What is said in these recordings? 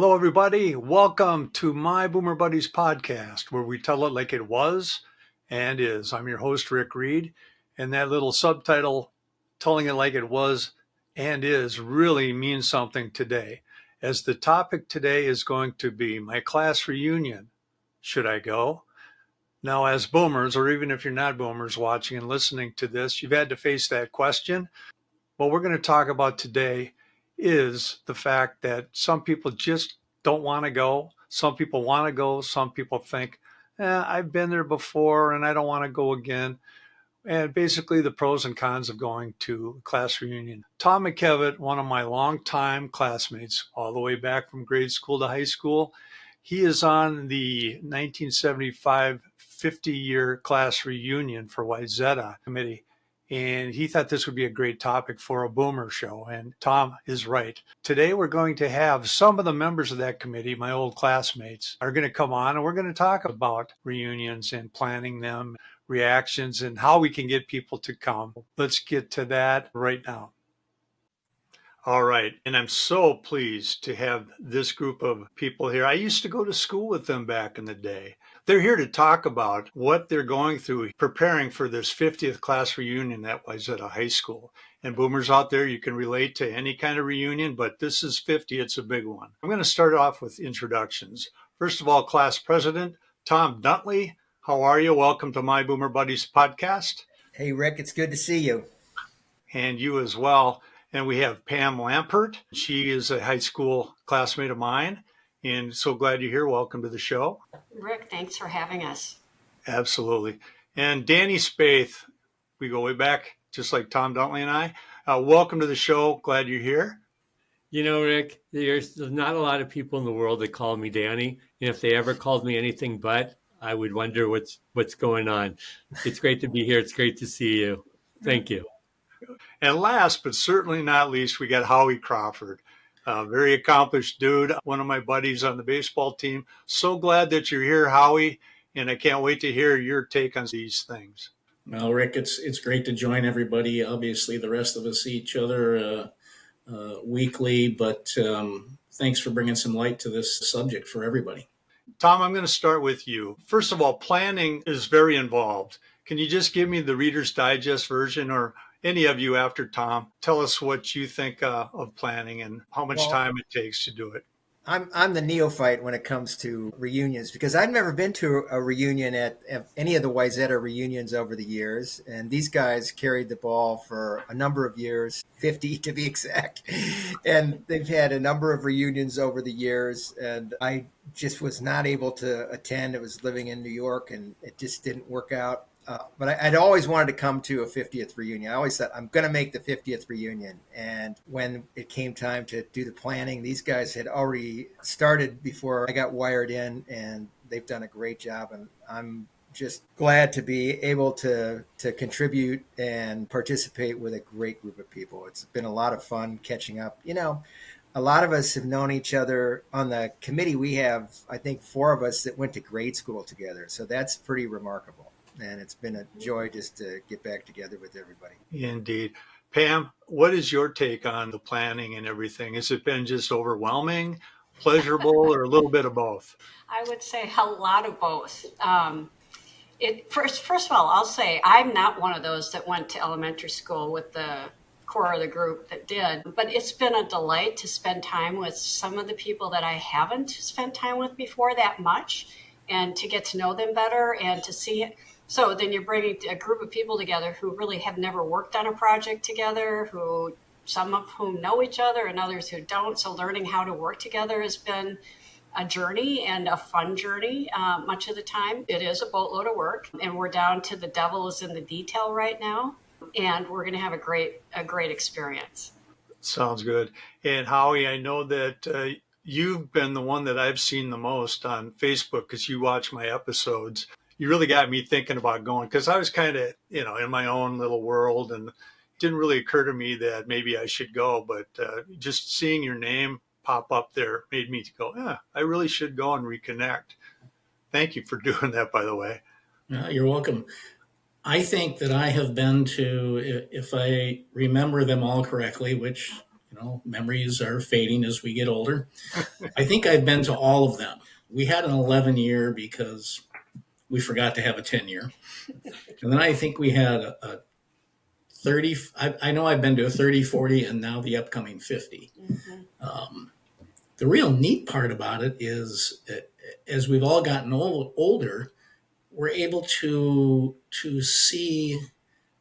Hello, everybody. Welcome to my Boomer Buddies podcast, where we tell it like it was and is. I'm your host, Rick Reed, and that little subtitle, telling it like it was and is, really means something today, as the topic today is going to be my class reunion. Should I go? Now, as boomers, or even if you're not boomers watching and listening to this, you've had to face that question. What we're going to talk about today is the fact that some people just don't want to go. Some people want to go. Some people think, I've been there before and I don't want to go again. And basically the pros and cons of going to a class reunion. Tom McKevitt, one of my longtime classmates, all the way back from grade school to high school, he is on the 1975 50-year class reunion for Wayzata committee. And he thought this would be a great topic for a boomer show. And Tom is right. Today, we're going to have some of the members of that committee, my old classmates, are going to come on and we're going to talk about reunions and planning them, reactions, and how we can get people to come. Let's get to that right now. All right. And I'm so pleased to have this group of people here. I used to go to school with them back in the day. They're here to talk about what they're going through preparing for this 50th class reunion at Wayzata High School. And boomers out there, you can relate to any kind of reunion, but this is 50. It's a big one. I'm going to start off with introductions. First of all, class president, Tom Duntley. How are you? Welcome to my Boomer Buddies podcast. Hey, Rick, it's good to see you. And you as well. And we have Pam Lampert. She is a high school classmate of mine. And so glad you're here. Welcome to the show. Rick, thanks for having us. Absolutely. And Danny Spaeth, we go way back, just like Tom Duntley and I. Welcome to the show. Glad you're here. You know, Rick, there's not a lot of people in the world that call me Danny. And if they ever called me anything but, I would wonder what's going on. It's great to be here. It's great to see you. Thank you. And last, but certainly not least, we got Howie Crawford. Very accomplished dude, one of my buddies on the baseball team. So glad that you're here, Howie, and I can't wait to hear your take on these things. Well, Rick, it's great to join everybody. Obviously, the rest of us see each other weekly, but thanks for bringing some light to this subject for everybody. Tom, I'm going to start with you. First of all, planning is very involved. Can you just give me the Reader's Digest version, or any of you after Tom, tell us what you think of planning and how much time it takes to do it. I'm the neophyte when it comes to reunions because I've never been to a reunion at any of the Wayzata reunions over the years. And these guys carried the ball for a number of years, 50 to be exact. And they've had a number of reunions over the years. And I just was not able to attend. I was living in New York and it just didn't work out. But I'd always wanted to come to a 50th reunion. I always thought, I'm going to make the 50th reunion. And when it came time to do the planning, these guys had already started before I got wired in, and they've done a great job. And I'm just glad to be able to contribute and participate with a great group of people. It's been a lot of fun catching up. You know, a lot of us have known each other on the committee. We have, I think, 4 of us that went to grade school together. So that's pretty remarkable. And it's been a joy just to get back together with everybody. Indeed. Pam, what is your take on the planning and everything? Has it been just overwhelming, pleasurable, or a little bit of both? I would say a lot of both. First of all, I'll say I'm not one of those that went to elementary school with the core of the group that did, but it's been a delight to spend time with some of the people that I haven't spent time with before that much, and to get to know them better and to see it. So then you're bringing a group of people together who really have never worked on a project together, who some of whom know each other and others who don't. So learning how to work together has been a journey and a fun journey. Much of the time, it is a boatload of work, and we're down to the devil is in the detail right now, and we're going to have a great experience. Sounds good. And Howie, I know that you've been the one that I've seen the most on Facebook because you watch my episodes. You really got me thinking about going because I was kind of, in my own little world, and it didn't really occur to me that maybe I should go. But just seeing your name pop up there made me go, I really should go and reconnect. Thank you for doing that, by the way. You're welcome. I think that I have been to, if I remember them all correctly, which Memories are fading as we get older. I think I've been to all of them. We had an 11-year because we forgot to have a 10-year. And then I think we had a 30. I know I've been to a 30, 40, and now the upcoming 50. The real neat part about it is, as we've all gotten older, we're able to see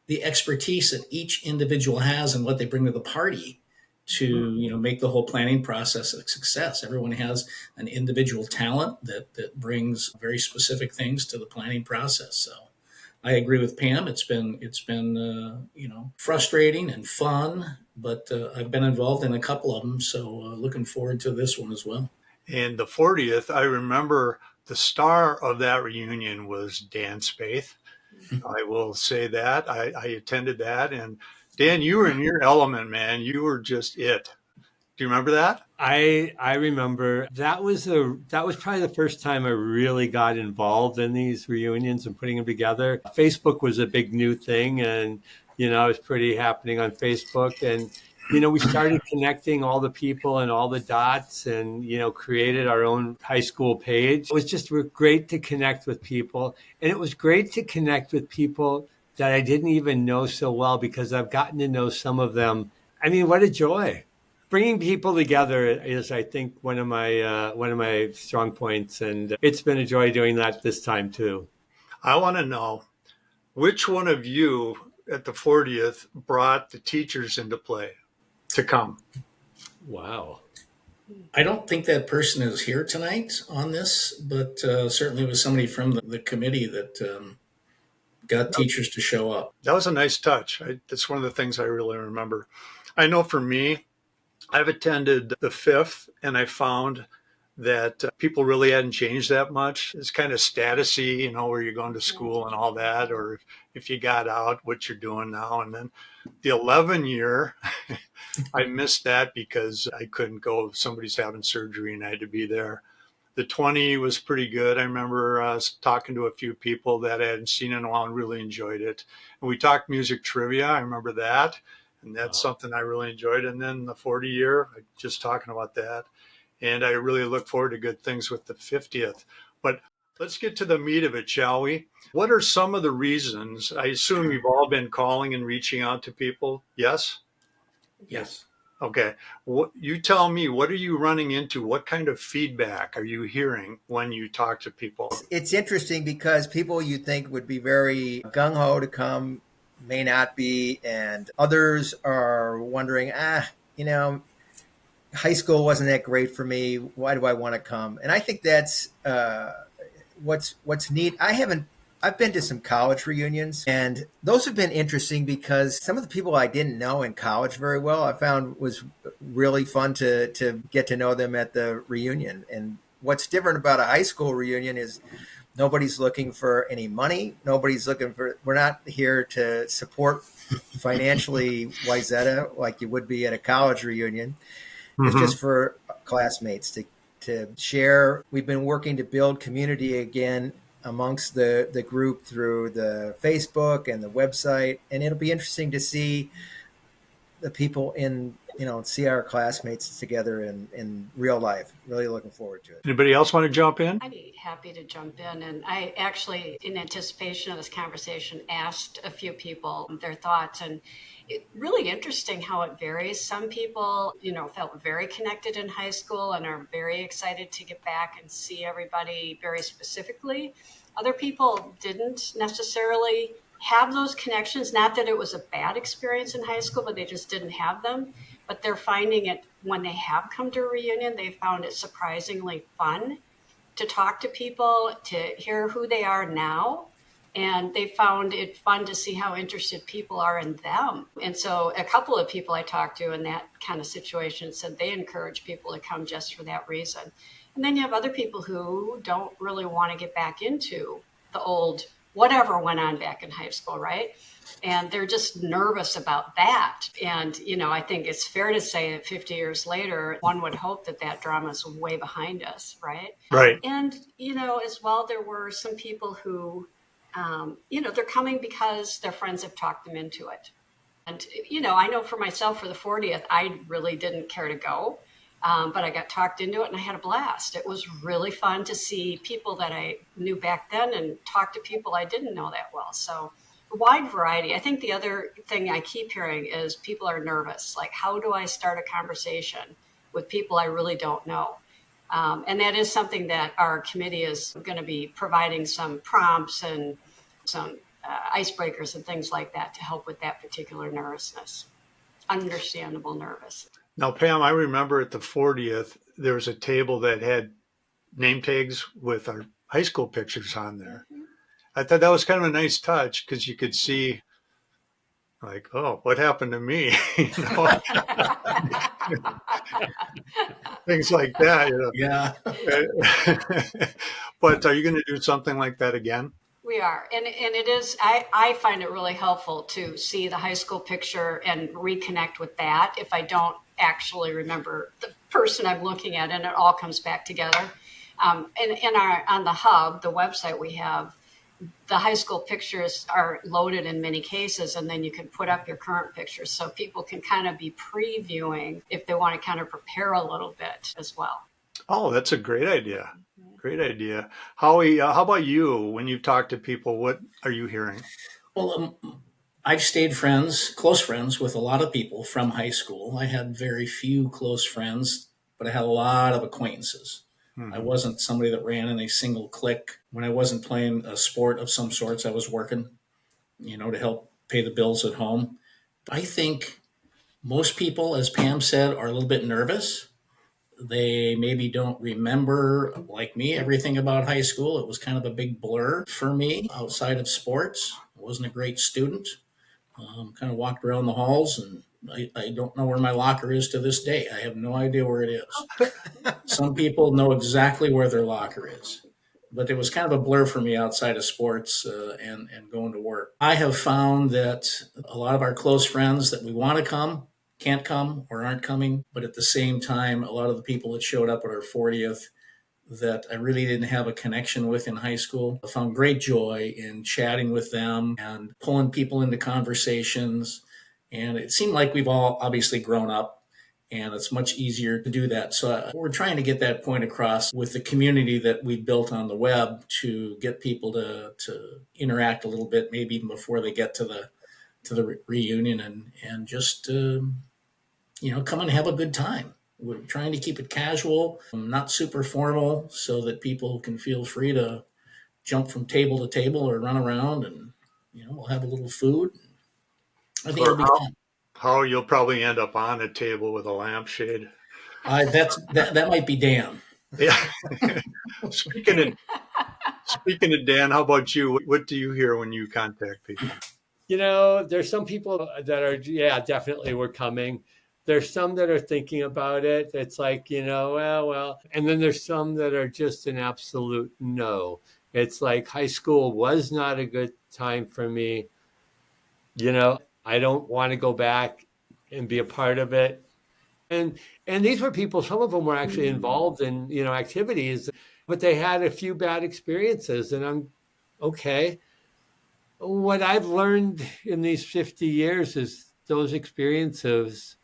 the expertise that each individual has and what they bring to the party to make the whole planning process a success. Everyone has an individual talent that brings very specific things to the planning process. So I agree with Pam. It's been frustrating and fun, but I've been involved in a couple of them. So looking forward to this one as well. And the 40th, I remember the star of that reunion was Dan Spaeth. I will say that. I attended that. And Dan, you were in your element, man. You were just it. Do you remember that? I remember that was probably the first time I really got involved in these reunions and putting them together. Facebook was a big new thing, and it was pretty happening on Facebook, and we started connecting all the people and all the dots, and created our own high school page. It was just great to connect with people, and it was great to connect with people that I didn't even know so well, because I've gotten to know some of them. I mean, what a joy! Bringing people together is, I think, one of my strong points, and it's been a joy doing that this time too. I want to know which one of you at the 40th brought the teachers into play to come. Wow. I don't think that person is here tonight on this, but certainly it was somebody from the committee that got teachers to show up. That was a nice touch. That's one of the things I really remember. I know for me, I've attended the 5th, and I found that people really hadn't changed that much. It's kind of statusy, where you're going to school and all that, or if you got out, what you're doing now. And then the 11 year, I missed that because I couldn't go. If somebody's having surgery and I had to be there. The 20 was pretty good. I remember talking to a few people that I hadn't seen in a while and really enjoyed it. And we talked music trivia. I remember that. And that's something I really enjoyed. And then the 40 year, just talking about that. And I really look forward to good things with the 50th. But let's get to the meat of it, shall we? What are some of the reasons? I assume you've all been calling and reaching out to people. Yes? Yes. Okay. You tell me, what are you running into? What kind of feedback are you hearing when you talk to people? It's interesting because people you think would be very gung-ho to come may not be, and others are wondering, high school wasn't that great for me. Why do I want to come? And I think that's what's neat. I've been to some college reunions, and those have been interesting because some of the people I didn't know in college very well, I found was really fun to get to know them at the reunion. And what's different about a high school reunion is nobody's looking for any money. We're not here to support financially Wayzata like you would be at a college reunion. It's just for classmates to share. We've been working to build community again amongst the group through the Facebook and the website. And it'll be interesting to see the people see our classmates together in real life. Really looking forward to it. Anybody else want to jump in? I'd be happy to jump in. And I actually, in anticipation of this conversation, asked a few people their thoughts. And it's really interesting how it varies. Some people, felt very connected in high school and are very excited to get back and see everybody very specifically. Other people didn't necessarily have those connections. Not that it was a bad experience in high school, but they just didn't have them. But they're finding it when they have come to a reunion, they found it surprisingly fun to talk to people, to hear who they are now. And they found it fun to see how interested people are in them. And so a couple of people I talked to in that kind of situation said they encourage people to come just for that reason. And then you have other people who don't really want to get back into the old whatever went on back in high school, right? And they're just nervous about that. And, I think it's fair to say that 50 years later, one would hope that drama is way behind us, right? Right. And, as well, there were some people who, they're coming because their friends have talked them into it. And, I know for myself for the 40th, I really didn't care to go. But I got talked into it and I had a blast. It was really fun to see people that I knew back then and talk to people I didn't know that well. So a wide variety. I think the other thing I keep hearing is people are nervous. Like, how do I start a conversation with people I really don't know? And that is something that our committee is going to be providing some prompts and some icebreakers and things like that to help with that particular nervousness, understandable nervous. Now, Pam, I remember at the 40th, there was a table that had name tags with our high school pictures on there. I thought that was kind of a nice touch because you could see, like, oh, what happened to me? Things like that. Yeah. But are you going to do something like that again? We are. And it is, I find it really helpful to see the high school picture and reconnect with that if I don't actually remember the person I'm looking at, and it all comes back together. On the hub, the website we have, the high school pictures are loaded in many cases, and then you can put up your current pictures so people can kind of be previewing if they want to kind of prepare a little bit as well. Oh, that's a great idea. Great idea. Howie, how about you? When you talk to people, what are you hearing? Well, I've stayed close friends with a lot of people from high school. I had very few close friends, but I had a lot of acquaintances. I Mm-hmm. wasn't somebody that ran in a single clique. When I wasn't playing a sport of some sorts, I was working, to help pay the bills at home. I think most people, as Pam said, are a little bit nervous. They maybe don't remember, like me, everything about high school. It was kind of a big blur for me outside of sports. I wasn't a great student. Kind of walked around the halls, and I don't know where my locker is to this day. I have no idea where it is. Some people know exactly where their locker is, but it was kind of a blur for me outside of sports and going to work. I have found that a lot of our close friends that we want to come can't come or aren't coming, but at the same time, a lot of the people that showed up at our 40th that I really didn't have a connection with in high school. I found great joy in chatting with them and pulling people into conversations. And it seemed like we've all obviously grown up, and it's much easier to do that. So we're trying to get that point across with the community that we built on the web to get people to interact a little bit, maybe even before they get to the reunion, and just come and have a good time. We're trying to keep it casual, not super formal, so that people can feel free to jump from table to table or run around, and we'll have a little food. I think Or it'll be fun. how you'll probably end up on a table with a lampshade. That might be Dan. Yeah. Speaking of Speaking of Dan, how about you? What do you hear when you contact people? There's some people that are, yeah, definitely we're coming. There's some that are thinking about it. It's like, well. And then there's some that are just an absolute no. It's like high school was not a good time for me. I don't want to go back and be a part of it. And these were people, some of them were actually involved in, activities, but they had a few bad experiences. And I'm okay. What I've learned in these 50 years is those experiences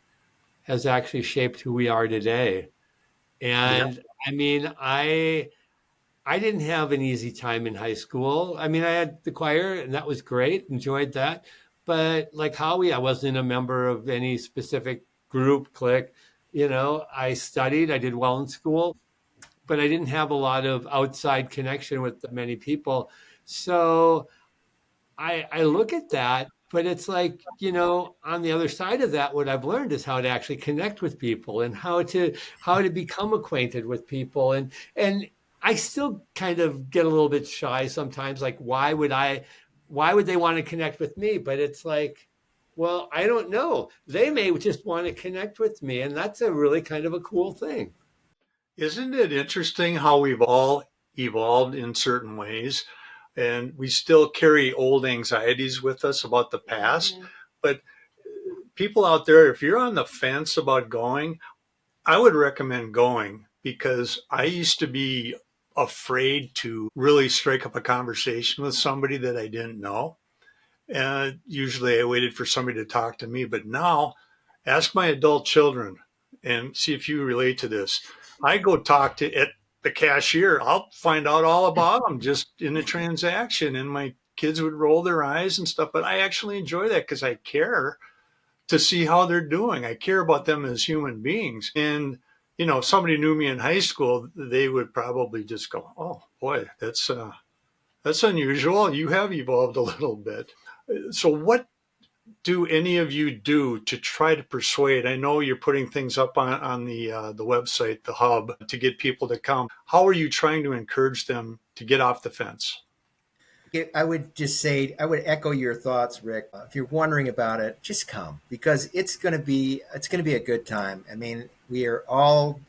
has actually shaped who we are today. Yeah. And I mean, I didn't have an easy time in high school. I mean, I had the choir and that was great, enjoyed that. But like Howie, I wasn't a member of any specific group, clique. I studied, I did well in school, but I didn't have a lot of outside connection with many people. So I look at that, but it's like, on the other side of that, what I've learned is how to actually connect with people and how to become acquainted with people. And I still kind of get a little bit shy sometimes, like why would they want to connect with me? But it's like, well, I don't know. They may just want to connect with me. And that's a really kind of a cool thing. Isn't it interesting how we've all evolved in certain ways and we still carry old anxieties with us about the past? Mm-hmm. But people out there, if you're on the fence about going, I would recommend going because I used to be afraid to really strike up a conversation with somebody that I didn't know. Usually I waited for somebody to talk to me, but now ask my adult children and see if you relate to this. I go talk to at the cashier. I'll find out all about them just in a transaction, and my kids would roll their eyes and stuff. But I actually enjoy that because I care to see how they're doing. I care about them as human beings. And if somebody knew me in high school, they would probably just go, "Oh boy, that's unusual. You have evolved a little bit." So, what do any of you do to try to persuade? I know you're putting things up on the website, the hub, to get people to come. How are you trying to encourage them to get off the fence? I would just say, I would echo your thoughts, Rick. If you're wondering about it, just come, because it's going to be a good time. I mean, we are all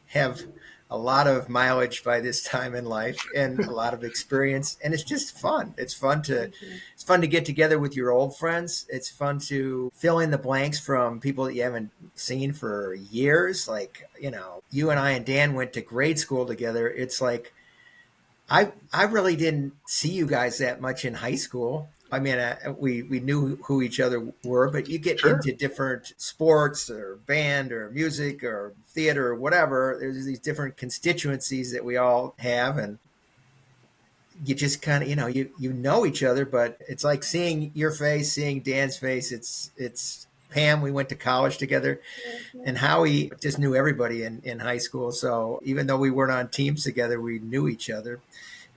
have a lot of mileage by this time in life and a lot of experience, and it's just fun. It's fun to get together with your old friends. It's fun to fill in the blanks from people that you haven't seen for years. Like, you and I and Dan went to grade school together. It's like I really didn't see you guys that much in high school. I mean, we knew who each other were, but you get Sure. into different sports or band or music or theater or whatever. There's these different constituencies that we all have, and you just kind of you know each other, but it's like seeing your face, seeing Dan's face. It's Pam. We went to college together, and Howie just knew everybody in high school. So even though we weren't on teams together, we knew each other,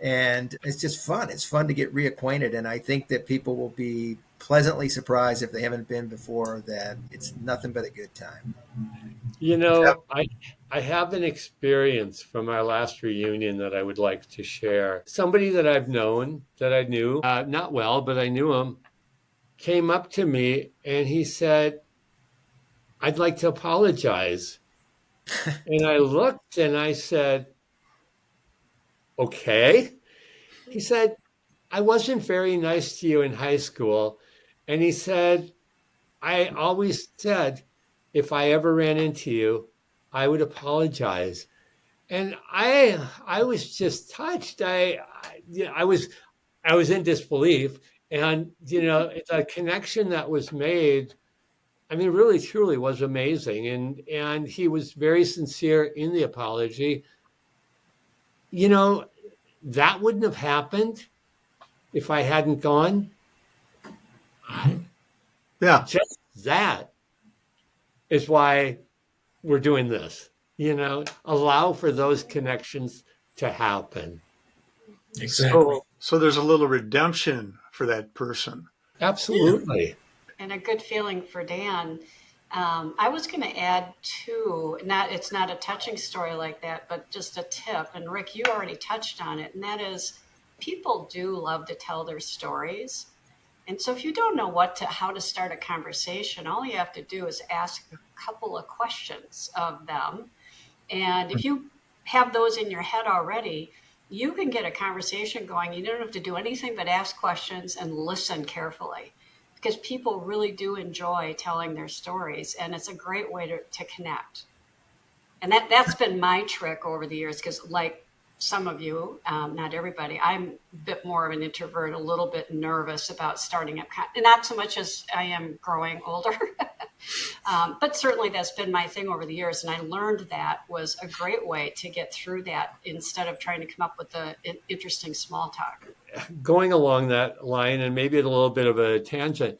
and it's just fun. It's fun to get reacquainted, and I think that people will be pleasantly surprised if they haven't been before. That it's nothing but a good time. You Yeah. know, I have an experience from our last reunion that I would like to share. Somebody that I've known, that I knew, not well, but I knew him, came up to me and he said, "I'd like to apologize." And I looked and I said, "Okay." He said, "I wasn't very nice to you in high school." And he said, "I always said if I ever ran into you, I would apologize." And I was just touched. Yeah, I was in disbelief, and the connection that was made, I mean, really truly was amazing. And he was very sincere in the apology. You know, that wouldn't have happened if I hadn't gone. I, Yeah. just that is why we're doing this. Allow for those connections to happen. Exactly. So So there's a little redemption for that person. Yeah. absolutely. And a good feeling for Dan. I was going to add too, it's not a touching story like that, but just a tip. And Rick, you already touched on it, and that is people do love to tell their stories. And so if you don't know how to start a conversation, all you have to do is ask a couple of questions of them. And if you have those in your head already, you can get a conversation going. You don't have to do anything but ask questions and listen carefully, because people really do enjoy telling their stories, and it's a great way to connect. And that's been my trick over the years, because like some of you, not everybody, I'm a bit more of an introvert, a little bit nervous about starting up, not so much as I am growing older. But certainly that's been my thing over the years. And I learned that was a great way to get through that instead of trying to come up with the interesting small talk. Going along that line, and maybe a little bit of a tangent,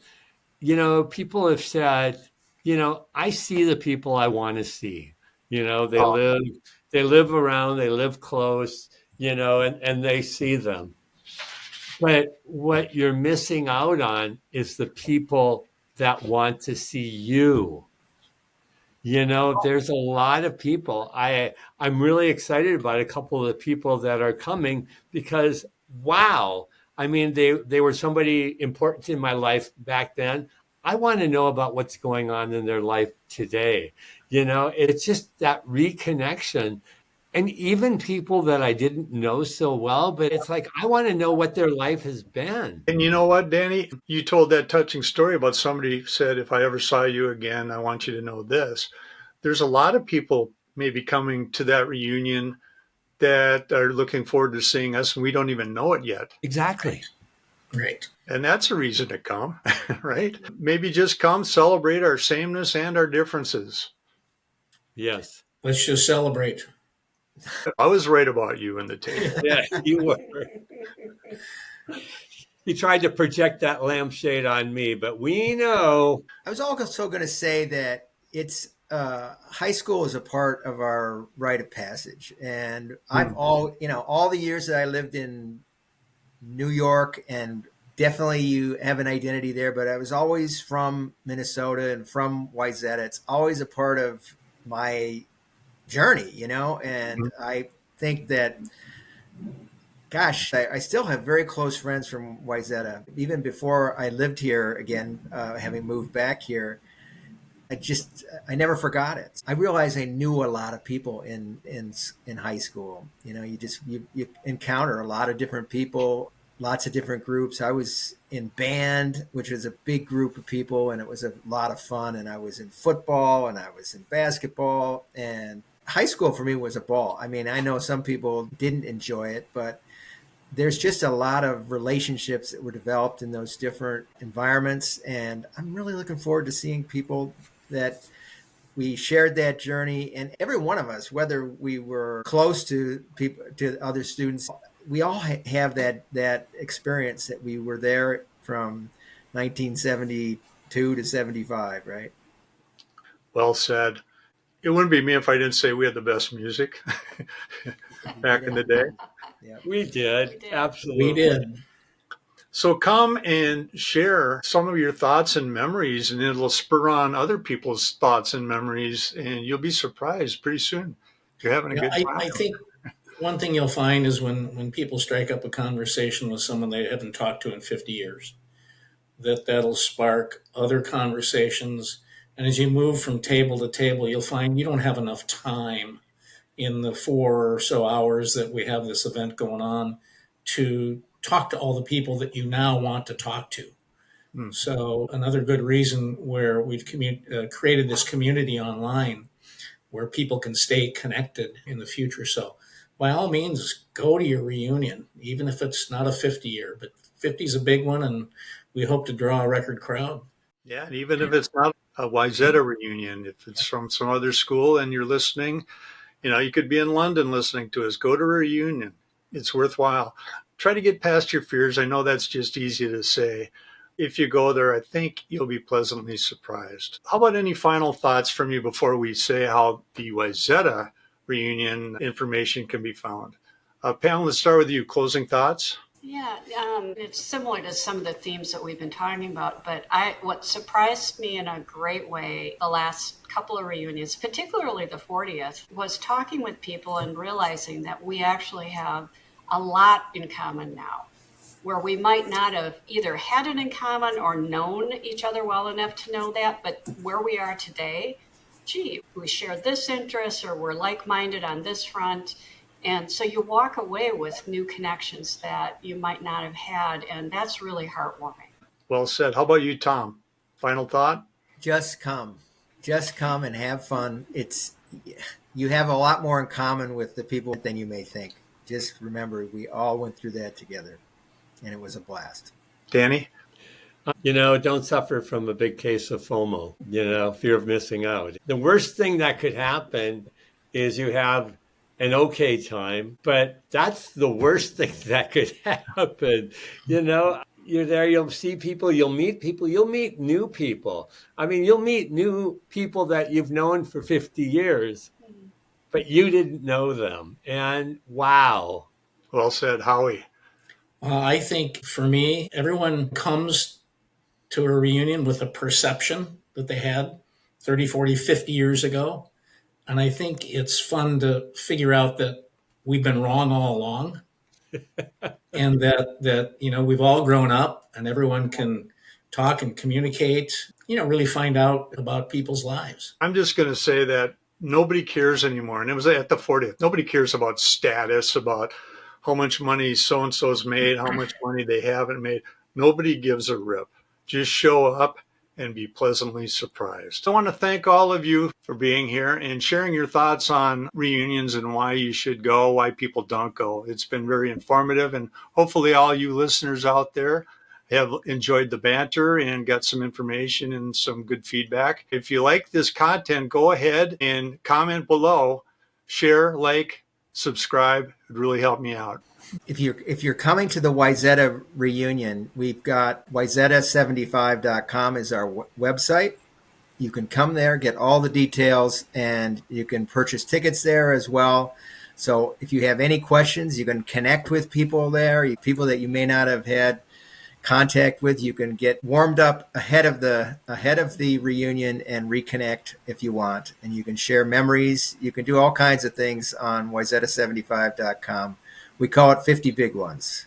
people have said, I see the people I want to see. They Oh, live around, they live close, and they see them. But what you're missing out on is the people that want to see you. There's a lot of people. I'm really excited about a couple of the people that are coming because wow, I mean they were somebody important in my life back then. I want to know about what's going on in their life today. It's just that reconnection. And even people that I didn't know so well, but it's like I want to know what their life has been. and you know what, Danny? You told that touching story about somebody said, if I ever saw you again, I want you to know this. There's a lot of people maybe coming to that reunion that are looking forward to seeing us, and we don't even know it yet. Exactly. Right. And that's a reason to come, right? Maybe just come celebrate our sameness and our differences. Yes. Let's just celebrate. I was right about you and the table. Yeah, you were. You tried to project that lampshade on me, but we know. I was also going to say that it's high school is a part of our rite of passage, and I've Hmm. all the years that I lived in New York, and definitely you have an identity there, but I was always from Minnesota and from Wayzata. It's always a part of my journey, and I think that, gosh, I still have very close friends from Wayzata. Even before I lived here again, having moved back here, I never forgot it. I realized I knew a lot of people in high school. You encounter a lot of different people, lots of different groups. I was in band, which was a big group of people, and it was a lot of fun. And I was in football, and I was in basketball, and high school for me was a ball. I mean, I know some people didn't enjoy it, but there's just a lot of relationships that were developed in those different environments, and I'm really looking forward to seeing people that we shared that journey. And every one of us, whether we were close to people, to other students, we all have that experience that we were there from 1972 to 75, right? Well said. It wouldn't be me if I didn't say we had the best music You did back in the have, day. yeah. We We did. did. We Absolutely. did. So come and share some of your thoughts and memories, and it'll spur on other people's thoughts and memories, and you'll be surprised pretty soon. You're having a Yeah, good time. I think one thing you'll find is when people strike up a conversation with someone they haven't talked to in 50 years, that'll spark other conversations. And as you move from table to table, you'll find you don't have enough time in the 4 or so hours that we have this event going on to talk to all the people that you now want to talk to. Hmm. So another good reason where we've created this community online where people can stay connected in the future. So by all means, go to your reunion, even if it's not a 50 year, but 50 is a big one, and we hope to draw a record crowd. Yeah, and even if it's not a Wayzata reunion, if it's from some other school and you're listening, you could be in London listening to us. Go to a reunion. It's worthwhile. Try to get past your fears. I know that's just easy to say. If you go there, I think you'll be pleasantly surprised. How about any final thoughts from you before we say how the Wayzata reunion information can be found? Pam, let's start with you. Closing thoughts? Yeah, it's similar to some of the themes that we've been talking about. But what surprised me in a great way the last couple of reunions, particularly the 40th, was talking with people and realizing that we actually have a lot in common now, where we might not have either had it in common or known each other well enough to know that, but where we are today, gee, we share this interest or we're like-minded on this front. And so you walk away with new connections that you might not have had, and that's really heartwarming. Well said. How about you, Tom? Final thought? Just come. Just come and have fun. It's You have a lot more in common with the people than you may think. Just remember, we all went through that together, and it was a blast. Danny? Don't suffer from a big case of FOMO, fear of missing out. The worst thing that could happen is you have an okay time, but that's the worst thing that could happen. You're there, you'll see people, you'll meet people, you'll meet new people. I mean, you'll meet new people that you've known for 50 years, but you didn't know them. And wow. Well said. Howie? I think for me, everyone comes to a reunion with a perception that they had 30, 40, 50 years ago. And I think it's fun to figure out that we've been wrong all along and that we've all grown up and everyone can talk and communicate, really find out about people's lives. I'm just going to say that nobody cares anymore. And it was at the 40th. Nobody cares about status, about how much money so and so's made, how much money they haven't made. Nobody gives a rip. Just show up and be pleasantly surprised. I want to thank all of you for being here and sharing your thoughts on reunions and why you should go, why people don't go. It's been very informative, and hopefully all you listeners out there have enjoyed the banter and got some information and some good feedback. If you like this content, go ahead and comment below, share, like, subscribe. It would really help me out. If you're coming to the Wayzata reunion, we've got Wayzata75.com is our website. You can come there, get all the details, and you can purchase tickets there as well. So if you have any questions, you can connect with people there, people that you may not have had contact with. You can get warmed up ahead of the reunion and reconnect if you want, and you can share memories. You can do all kinds of things on Wayzata75.com. We call it 50 Big Ones.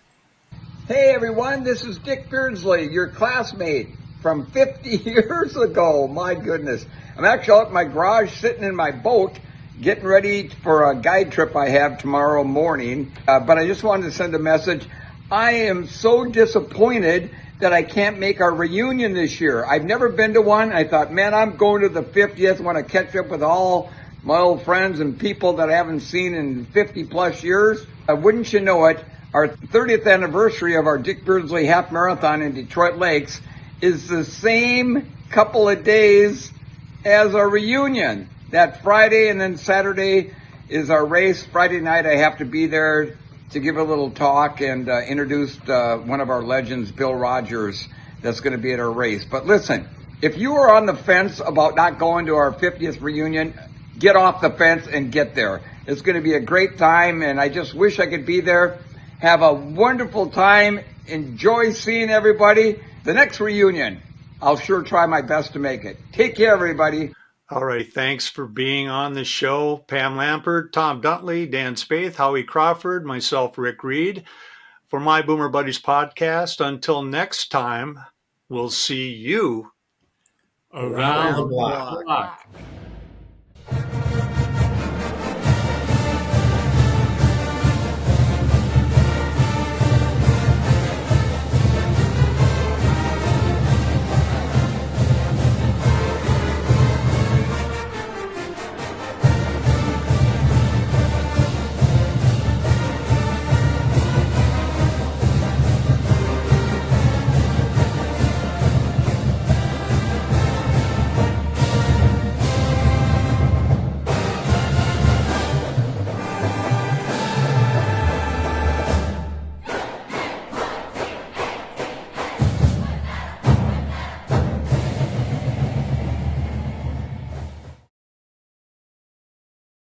Hey everyone, this is Dick Beardsley, your classmate from 50 years ago. My goodness. I'm actually out in my garage sitting in my boat getting ready for a guide trip I have tomorrow morning. But I just wanted to send a message. I am so disappointed that I can't make our reunion this year. I've never been to one. I thought, man, I'm going to the 50th. I want to catch up with all my old friends and people that I haven't seen in 50 plus years. Wouldn't you know it, our 30th anniversary of our Dick Beardsley Half Marathon in Detroit Lakes is the same couple of days as our reunion. That Friday and then Saturday is our race. Friday night I have to be there to give a little talk and introduce one of our legends, Bill Rogers, that's going to be at our race. But listen, if you are on the fence about not going to our 50th reunion, get off the fence and get there. It's going to be a great time, and I just wish I could be there. Have a wonderful time. Enjoy seeing everybody. The next reunion, I'll sure try my best to make it. Take care, everybody. All right. Thanks for being on the show. Pam Lampert, Tom Duntley, Dan Spaeth, Howie Crawford, myself, Rick Reed. For my Boomer Buddies podcast, until next time, we'll see you Around the block. block.